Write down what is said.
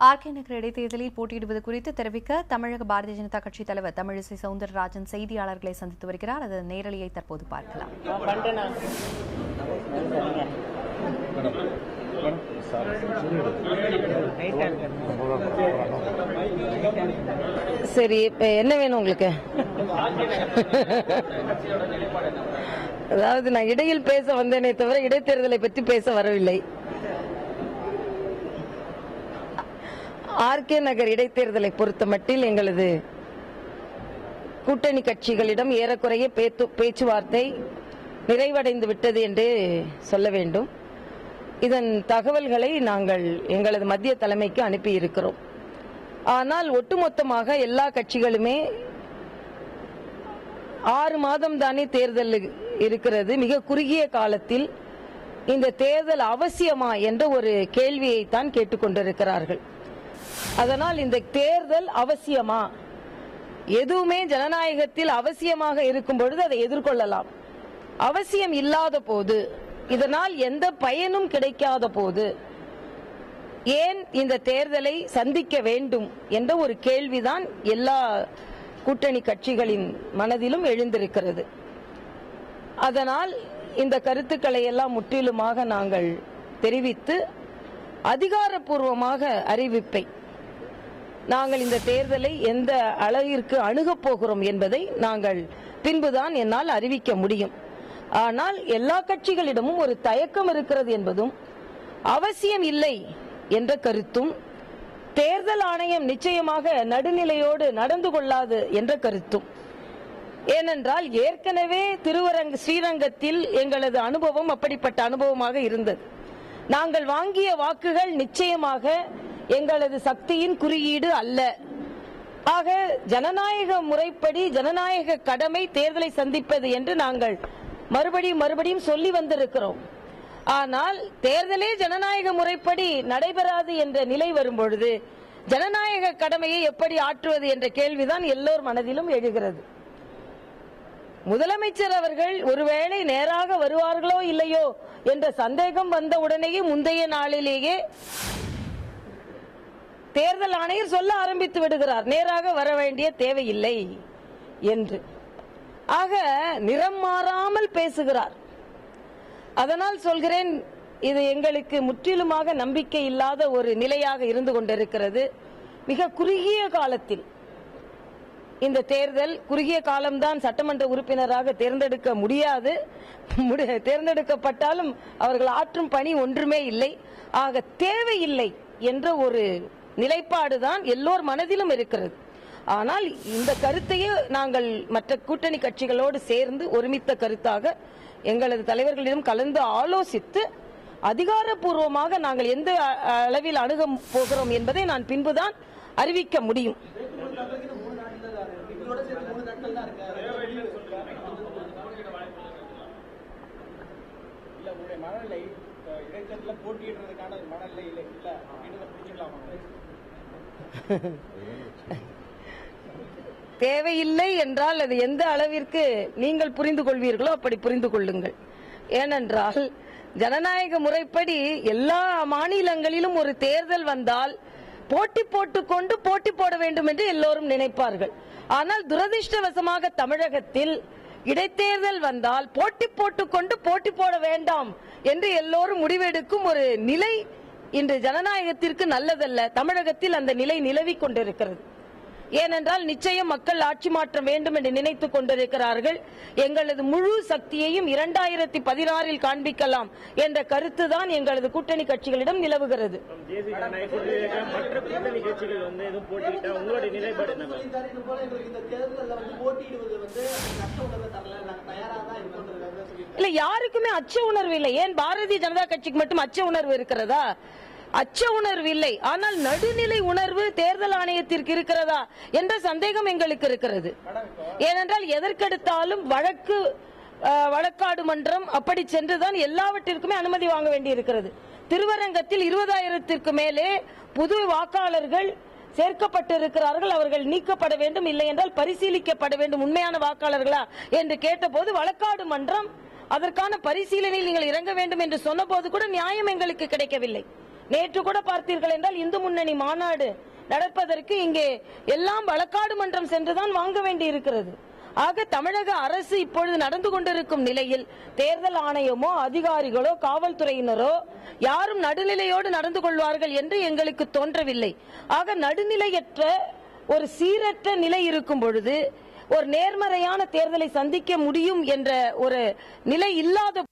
RK நகர் இடைத்தேர்தலில் போட்டியிடுவது குறித்து தெரிவிக்க தமிழக பாரதிய ஜனதா கட்சித் தலைவர் தமிழிசை சவுந்தரராஜன் செய்தியாளர்களை சந்தித்து வருகிறார். அது நேரலையை தற்போது பார்க்கலாம். சரி, என்ன வேணும் உங்களுக்கு? அதாவது நான் இடையில் பேச வந்தேனே தவிர இடைத்தேர்தலை பற்றி பேச வரவில்லை. ஆர்கே நகர் இடைத்தேர்தலை பொறுத்த மட்டில் எங்களது கூட்டணி கட்சிகளிடம் ஏறக்குறைய பேச்சுவார்த்தை நிறைவடைந்து விட்டது என்று சொல்ல வேண்டும். இதன் தகவல்களை நாங்கள் எங்களது மத்திய தலைமைக்கு அனுப்பி இருக்கிறோம். ஆனால் ஒட்டுமொத்தமாக எல்லா கட்சிகளுமே 6 மாதம் தானே தேர்தல் இருக்கிறது, மிக குறுகிய காலத்தில் இந்த தேர்தல் அவசியமா என்ற ஒரு கேள்வியை தான் கேட்டுக்கொண்டிருக்கிறார்கள். அதனால் இந்த தேர்தல் அவசியமா? எதுவுமே ஜனநாயகத்தில் அவசியமாக இருக்கும் பொழுது அதை எதிர்கொள்ளலாம். அவசியம் இல்லாத போது, இதனால் எந்த பயனும் கிடைக்காத போது ஏன் இந்த தேர்தலை சந்திக்க வேண்டும் என்ற ஒரு கேள்விதான் எல்லா கூட்டணி கட்சிகளின் மனதிலும் எழுந்திருக்கிறது. அதனால் இந்த கருத்துக்களை எல்லாம் முற்றிலுமாக நாங்கள் தெரிவித்து அதிகாரப்பூர்வமாக அறிவிப்பை, நாங்கள் இந்த தேர்தலை எந்த அளவிற்கு அணுகப் போகிறோம் என்பதை நாங்கள் பின்புதான் என்னால் அறிவிக்க முடியும். ஆனால் எல்லா கட்சிகளிடமும் ஒரு தயக்கம் இருக்கிறது என்பதும், அவசியம் இல்லை என்ற கருத்தும், தேர்தல் ஆணையம் நிச்சயமாக நடுநிலையோடு நடந்து கொள்ளாது என்ற கருத்தும். ஏனென்றால் ஏற்கனவே ஸ்ரீரங்கத்தில் எங்களது அனுபவம் அப்படிப்பட்ட அனுபவமாக இருந்தது. நாங்கள் வாங்கிய வாக்குகள் நிச்சயமாக எங்களது சக்தியின் குறியீடு அல்ல. ஆக ஜனநாயக முறைப்படி ஜனநாயக கடமை தேர்தலை சந்திப்பது என்று நாங்கள் மறுபடியும் சொல்லி வந்திருக்கிறோம். ஆனால் தேர்தலே ஜனநாயக முறைப்படி நடைபெறாது என்ற நிலை வரும்பொழுது ஜனநாயக கடமையை எப்படி ஆற்றுவது என்ற கேள்விதான் எல்லோர் மனதிலும் எழுகிறது. முதலமைச்சர் அவர்கள் ஒருவேளை நேராக வருவார்களோ இல்லையோ என்ற சந்தேகம் வந்த உடனேயே முந்தைய நாளிலேயே தேர்தல் ஆணையர் சொல்ல ஆரம்பித்து விடுகிறார், நேராக வர வேண்டிய தேவையில்லை என்று. ஆக நிறம் மாறாமல் பேசுகிறார். அதனால் சொல்கிறேன், இது எங்களுக்கு முற்றிலுமாக நம்பிக்கை இல்லாத ஒரு நிலையாக இருந்து கொண்டிருக்கிறது. மிக குறுகிய காலத்தில் இந்த தேர்தல், குறுகிய காலம்தான் சட்டமன்ற உறுப்பினராக தேர்ந்தெடுக்க முடியாது, தேர்ந்தெடுக்கப்பட்டாலும் அவர்கள் ஆற்றும் பணி ஒன்றுமே இல்லை. ஆக தேவையில்லை என்ற ஒரு நிலைப்பாடுதான் எல்லோர் மனதிலும் இருக்கிறது. ஆனால் இந்த கருத்தையே நாங்கள் மற்ற கூட்டணி கட்சிகளோடு சேர்ந்து ஒருமித்த கருத்தாக எங்களது தலைவர்களிடம் கலந்து ஆலோசித்து அதிகாரப்பூர்வமாக நாங்கள் எந்த அளவில் அணுக போகிறோம் என்பதை நான் பின்புதான் அறிவிக்க முடியும். தேவையில்லை என்றால் அது எந்த அளவிற்கு நீங்கள் புரிந்து கொள்வீர்களோ அப்படி புரிந்து கொள்ளுங்கள். ஏனென்றால் ஜனநாயக முறைப்படி எல்லா மாநிலங்களிலும் ஒரு தேர்தல் வந்தால் போட்டி போட்டுக்கொண்டு போட்டி போட வேண்டும் என்று எல்லோரும் நினைப்பார்கள். ஆனால் துரதிருஷ்டவசமாக தமிழகத்தில் இடைத்தேர்தல் வந்தால் போட்டி போட்டுக்கொண்டு போட்டி போட வேண்டாம் என்று எல்லோரும் முடிவெடுக்கும் ஒரு நிலை இன்று ஜனநாயகத்திற்கு நல்லதல்ல. தமிழகத்தில் அந்த நிலை நிலவிக் கொண்டிருக்கிறது. ஏனென்றால் நிச்சயம் மக்கள் ஆட்சி மாற்றம் வேண்டும் என்று நினைத்துக் கொண்டிருக்கிறார்கள். எங்களது முழு சக்தியையும் 2016 காண்பிக்கலாம் என்ற கருத்துதான் எங்களது கூட்டணி கட்சிகளிடம் நிலவுகிறது. இல்ல, யாருக்குமே அச்ச உணர்வு இல்லை. ஏன் பாரதிய ஜனதா கட்சிக்கு மட்டும் அச்ச உணர்வு இருக்கிறதா? அச்ச உணர்வு இல்லை. ஆனால் நடுநிலை உணர்வு தேர்தல் ஆணையத்திற்கு இருக்கிறதா என்ற சந்தேகம் எங்களுக்கு இருக்கிறது. ஏனென்றால் எதற்கெடுத்தாலும் வழக்காடு மன்றம் அப்படி சென்றுதான் எல்லாவற்றிற்குமே அனுமதி வாங்க வேண்டி இருக்கிறது. திருவரங்கத்தில் 20,000க்கு மேலே புது வாக்காளர்கள் சேர்க்கப்பட்டிருக்கிறார்கள். அவர்கள் நீக்கப்பட வேண்டும், இல்லை என்றால் பரிசீலிக்கப்பட வேண்டும், உண்மையான வாக்காளர்களா என்று கேட்டபோது வழக்காடு மன்றம் அதற்கான பரிசீலனையில் நீங்கள் இறங்க வேண்டும் என்று சொன்ன போது கூட நியாயம் எங்களுக்கு கிடைக்கவில்லை. நேற்று கூட பார்த்தீர்கள் என்றால் இந்து முன்னணி மாநாடு நடப்பதற்கு இங்கே எல்லாம் வழக்காடு மன்றம் சென்றுதான் வாங்க வேண்டி இருக்கிறது. ஆக தமிழக அரசு இப்பொழுது நடந்து கொண்டிருக்கும் நிலையில் தேர்தல் ஆணையமோ அதிகாரிகளோ காவல்துறையினரோ யாரும் நடுநிலையோடு நடந்து கொள்வார்கள் என்று எங்களுக்கு தோன்றவில்லை. ஆக நடுநிலையற்ற ஒரு சீரற்ற நிலை இருக்கும் பொழுது ஒரு நேர்மறையான தேர்தலை சந்திக்க முடியும் என்ற ஒரு நிலை இல்லாத